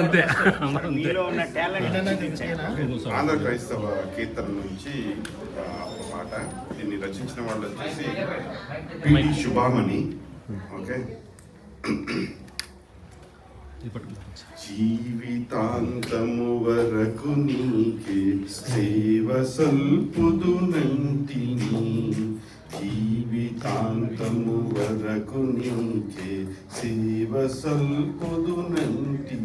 అంతే. ఆంధ్ర క్రైస్తవ కీర్తన నుంచి ఒక పాట. దీన్ని రచించిన వాళ్ళు వచ్చేసి పి. శుభామణి. ఓకే. జీవితాంతము వరకు నీకే సేవ సల్పుదునంటిని, జీవితాంతము వరకు నీకే సేవ సల్పుదునంటిని,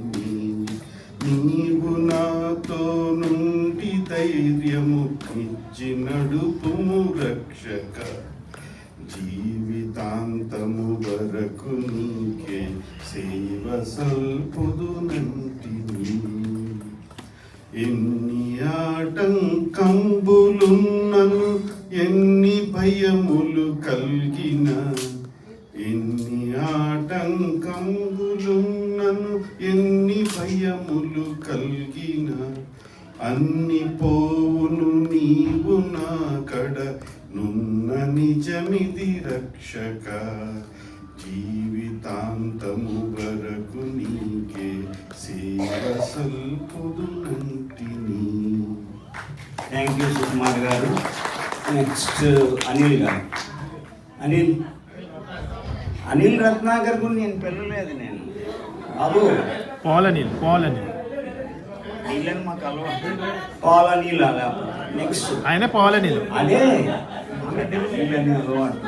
నీవు నాతో నుండి ధైర్యము ఇచ్చి నడుపుము రక్షక, జీవితాంతము వరకు నీకే సేవ సల్పుదునంటిని. ఎన్ని ఆటంకంబులున్నను, ఎన్ని భయములు కలిగిన, ఎన్ని ఆటంకంబులున్నను, ఎన్ని భయములు కలిగిన, అన్ని పోవును నీవు నా కడ నున్న నిజమిది రక్షక, జీవితాంతము వరకు నీకే సేవ సల్పుదునంటిని. థ్యాంక్ యూ సుకుమార్ గారు. నెక్స్ట్ అనిల్ గారు. అనిల్ రత్నాకర్ గురించి నేను పిల్లలేదు. నేను బాబు పాలనీల్ నీళ్ళని మాకు అలవాటు. పాలనీల్ అలా. నెక్స్ట్ ఆయన పాలనీలు అదే నీళ్ళని అలవాటు.